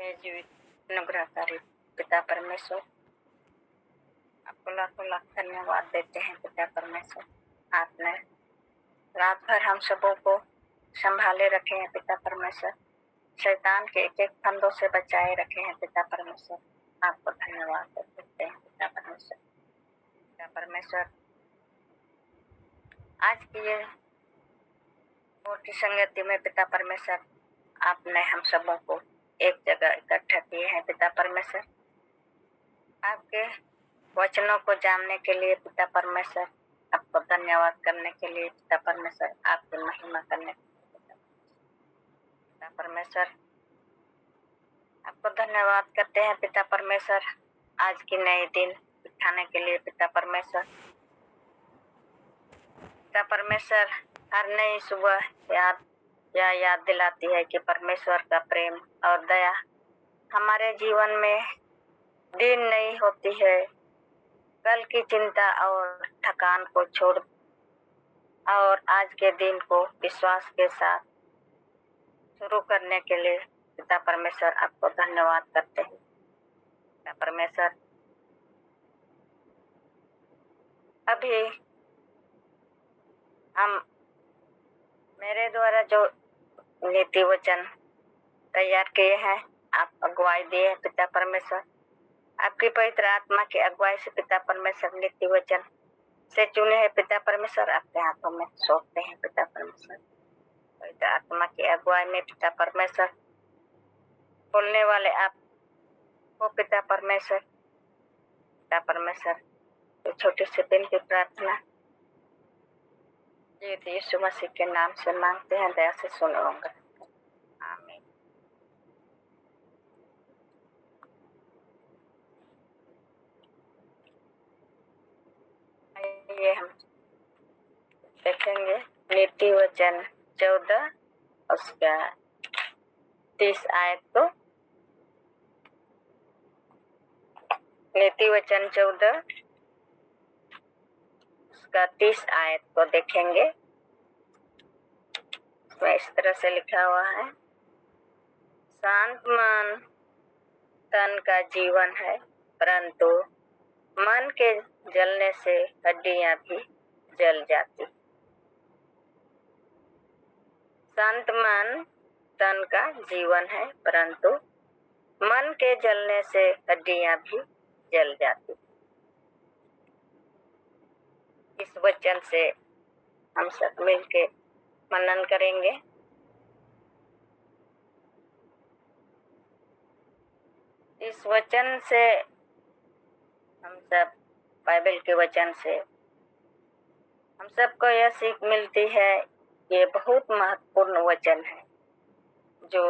हे जीवित अनुग्रहकारी पिता परमेश्वर, आपको लाखों लाख धन्यवाद देते हैं पिता परमेश्वर। आपने रात भर हम सबों को संभाले रखे हैं पिता परमेश्वर, शैतान के एक एक फंदों से बचाए रखे हैं पिता परमेश्वर। आपको धन्यवाद देते हैं पिता परमेश्वर। पिता परमेश्वर, आज की ये मोटी संगति में पिता परमेश्वर, आपने हम सबों को एक जगह इकट्ठा किए हैं पिता परमेश्वर, आपके वचनों को जानने के लिए पिता परमेश्वर, आपको धन्यवाद करने के लिए पिता परमेश्वर, आपकी महिमा करने के लिए पिता परमेश्वर, आपको धन्यवाद करते हैं पिता परमेश्वर, आज की नए दिन उठाने के लिए पिता परमेश्वर। पिता परमेश्वर, हर नई सुबह याद दिलाती है कि परमेश्वर का प्रेम और दया हमारे जीवन में दिन नहीं होती है। कल की चिंता और थकान को छोड़ और आज के दिन को विश्वास के साथ शुरू करने के लिए पिता परमेश्वर, आपको धन्यवाद करते हैं पिता परमेश्वर। अभी हम मेरे द्वारा जो नीति वचन तैयार किए हैं, आप अगुवाई दिए पिता परमेश्वर, आपकी पवित्र आत्मा की अगुवाई से पिता परमेश्वर नीति वचन से चुने हैं पिता परमेश्वर, आपके हाथों में सौंपते हैं पिता परमेश्वर। पवित्र आत्मा की अगुवाई में पिता परमेश्वर, बोलने वाले आप हो पिता परमेश्वर। पिता परमेश्वर, तो छोटी सी विनती प्रार्थना यीशु मसीह के नाम से मांगते हैं, दया से सुनोगे। आमीन। ये हम देखेंगे नीति वचन 14 उसका 30 आयत को। नीति वचन 14 उसका 30 आयत को देखेंगे। इसमें इस तरह से लिखा हुआ है, शांत मन तन का जीवन है, परंतु मन के जलने से हड्डियां भी जल जाती। शांत मन तन का जीवन है, परंतु मन के जलने से हड्डियां भी जल जाती। इस वचन से हम सब मिलके मनन करेंगे। इस वचन से हम सब, बाइबल के वचन से हम सबको यह सीख मिलती है, ये बहुत महत्वपूर्ण वचन है जो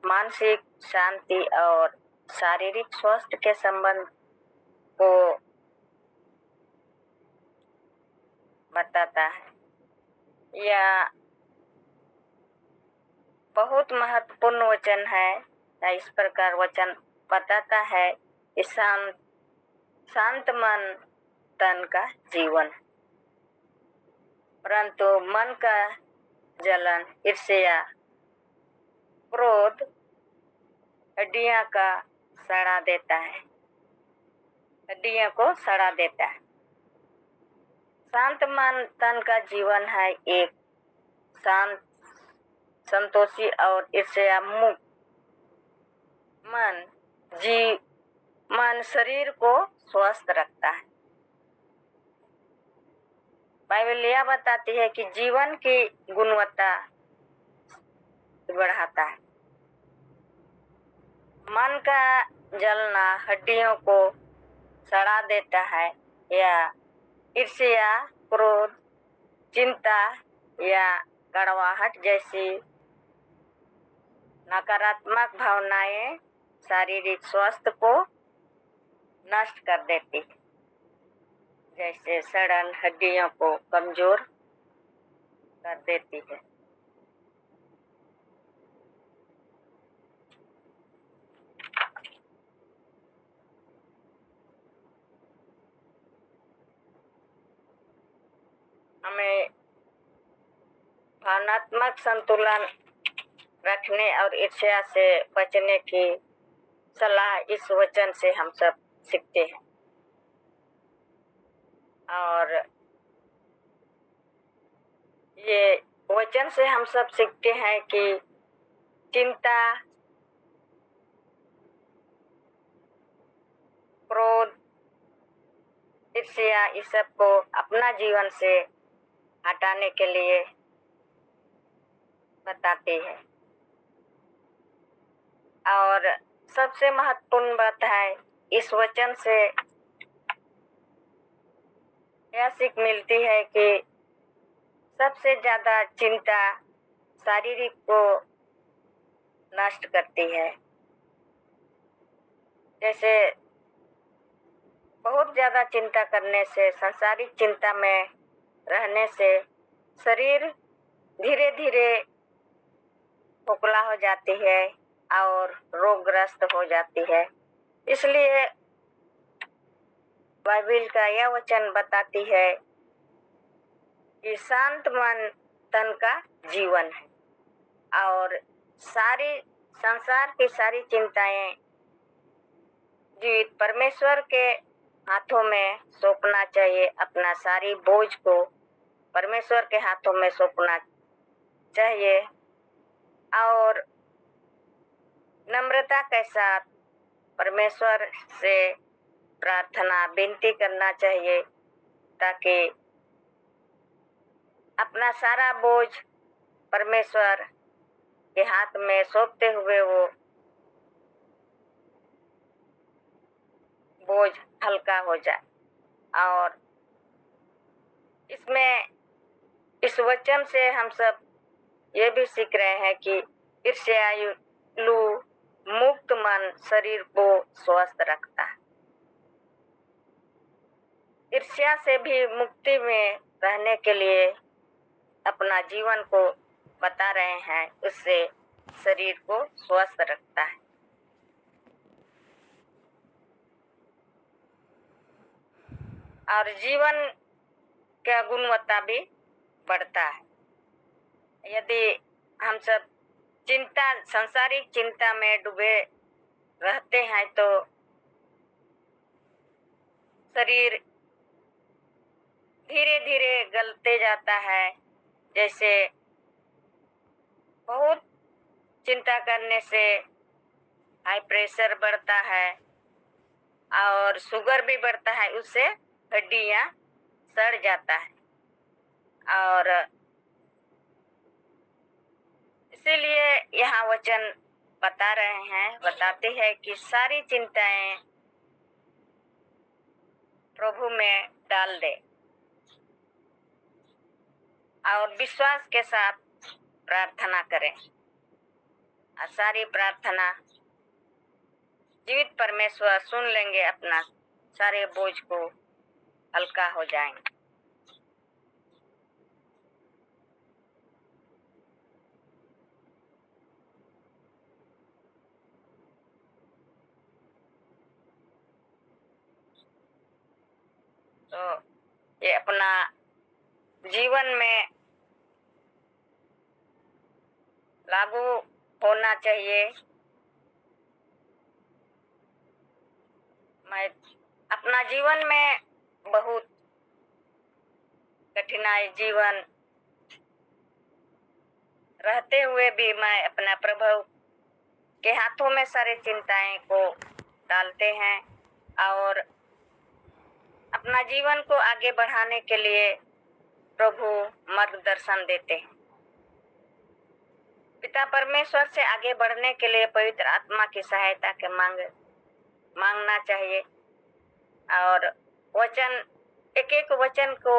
मानसिक शांति और शारीरिक स्वास्थ्य के संबंध को बताता है। यह बहुत महत्वपूर्ण वचन है। इस प्रकार वचन बताता है कि शांत मन तन का जीवन, परंतु मन का जलन, ईर्ष्या, क्रोध हड्डियां का सड़ा देता है, हड्डियों को सड़ा देता है। शांत मन तन का जीवन है एक शांत, संतोषी और ईर्ष्या मुक्त मन शरीर को स्वस्थ रखता है। बाइबल यह बताती है कि जीवन की गुणवत्ता बढ़ाता है। मन का जलना हड्डियों को सड़ा देता है, या ईर्ष्या, क्रोध, चिंता या कड़वाहट जैसी नकारात्मक भावनाएं शारीरिक स्वास्थ्य को नष्ट कर देती है, जैसे सड़न हड्डियों को कमजोर कर देती है। हमें भावनात्मक संतुलन रखने और ईर्ष्या से बचने की सलाह इस वचन से हम सब सीखते हैं। और ये वचन से हम सब सीखते हैं कि चिंता, क्रोध, ईर्ष्या इस सब को अपना जीवन से हटाने के लिए बताती है। और सबसे महत्वपूर्ण बात है, इस वचन से यह सीख मिलती है कि सबसे ज्यादा चिंता शारीरिक को नष्ट करती है। जैसे बहुत ज्यादा चिंता करने से, सांसारिक चिंता में रहने से शरीर धीरे धीरे खोखला हो जाती है और रोगग्रस्त हो जाती है। इसलिए बाइबिल का यह वचन बताती है कि शांत मन तन का जीवन है और सारी संसार की सारी चिंताएं जीवित परमेश्वर के हाथों में सौंपना चाहिए। अपना सारी बोझ को परमेश्वर के हाथों में सौंपना चाहिए और नम्रता के साथ परमेश्वर से प्रार्थना विनती करना चाहिए, ताकि अपना सारा बोझ परमेश्वर के हाथ में सौंपते हुए वो बोझ हल्का हो जाए। और इसमें इस वचन से हम सब ये भी सीख रहे हैं कि ईर्ष्यालु मुक्त मन शरीर को स्वस्थ रखता है। ईर्ष्या से भी मुक्ति में रहने के लिए अपना जीवन को बता रहे हैं, उससे शरीर को स्वस्थ रखता है। और जीवन का गुणवत्ता भी बढ़ता है। यदि हम सब सांसारिक चिंता में डूबे रहते हैं तो शरीर धीरे धीरे गलते जाता है। जैसे बहुत चिंता करने से हाई प्रेशर बढ़ता है और शुगर भी बढ़ता है, उससे हड्डियां सड़ जाता है। और इसीलिए यहाँ वचन बताते हैं कि सारी चिंताएं प्रभु में डाल दे और विश्वास के साथ प्रार्थना करें। और सारी प्रार्थना जीवित परमेश्वर सुन लेंगे, अपना सारे बोझ को हल्का हो जाएंगे। तो ये अपना जीवन में लागू होना चाहिए। मैं अपना जीवन में बहुत कठिनाई जीवन रहते हुए भी मैं अपना प्रभु के हाथों में सारी चिंताएं को डालते हैं और अपना जीवन को आगे बढ़ाने के लिए प्रभु मार्गदर्शन देते हैं। पिता परमेश्वर से आगे बढ़ने के लिए पवित्र आत्मा की सहायता के मांगना चाहिए और एक एक वचन को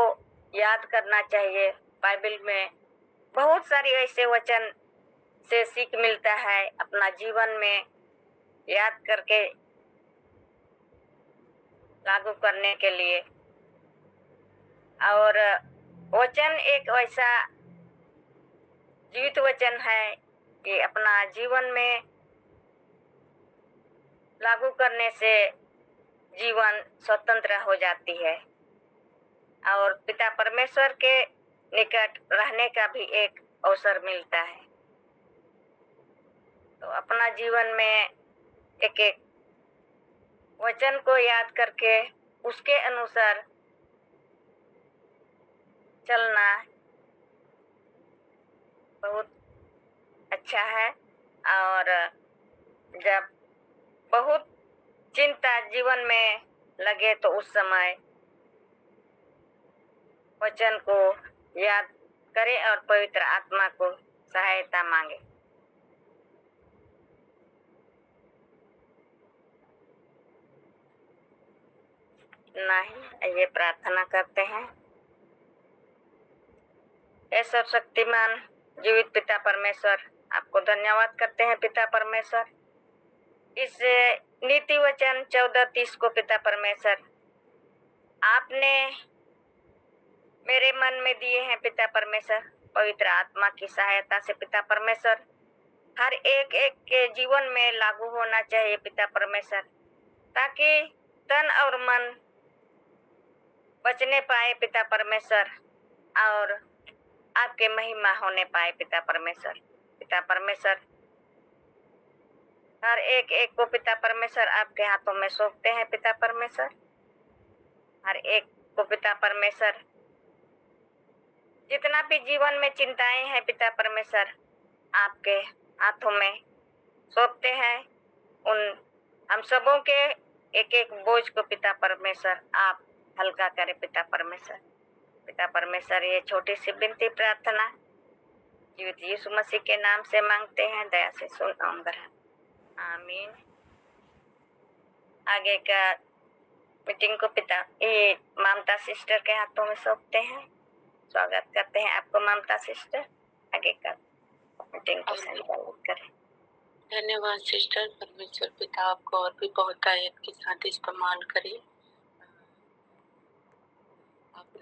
याद करना चाहिए। बाइबल में बहुत सारी ऐसे वचन से सीख मिलता है, अपना जीवन में याद करके लागू करने के लिए। और वचन एक ऐसा जीवित वचन है कि अपना जीवन में लागू करने से जीवन स्वतंत्र हो जाती है और पिता परमेश्वर के निकट रहने का भी एक अवसर मिलता है। तो अपना जीवन में एक एक वचन को याद करके उसके अनुसार चलना बहुत अच्छा है। और जब बहुत चिंता जीवन में लगे तो उस समय वचन को याद करें और पवित्र आत्मा को सहायता मांगे। नहीं, ये प्रार्थना करते हैं। हे सर्वशक्तिमान जीवित पिता परमेश्वर, आपको धन्यवाद करते हैं पिता परमेश्वर। इस नीति वचन 14:30 को पिता परमेश्वर आपने मेरे मन में दिए हैं पिता परमेश्वर। पवित्र आत्मा की सहायता से पिता परमेश्वर हर एक एक के जीवन में लागू होना चाहिए पिता परमेश्वर, ताकि तन और मन बचने पाए पिता परमेश्वर और आपके महिमा होने पाए पिता परमेश्वर। पिता परमेश्वर हर एक एक को पिता परमेश्वर आपके हाथों में सौंपते हैं पिता परमेश्वर। हर एक को पिता परमेश्वर जितना भी जीवन में चिंताएं हैं पिता परमेश्वर आपके हाथों में सौंपते हैं। उन हम सबों के एक एक बोझ को पिता परमेश्वर आप हल्का करें पिता परमेश्वर। पिता परमेश्वर ये छोटी सी विनती प्रार्थना जीवित यीशु मसीह के नाम से मांगते हैं, दया से सुन और ग्रहण, आमीन। आगे का मीटिंग को पिता ये ममता सिस्टर के हाथों में सौंपते हैं। स्वागत करते हैं आपको ममता सिस्टर, आगे का मीटिंग को संचालित करें। धन्यवाद सिस्टर। परमेश्वर पिता आपको और भी बहुत आयत के साथ इस्तेमाल करे। आपने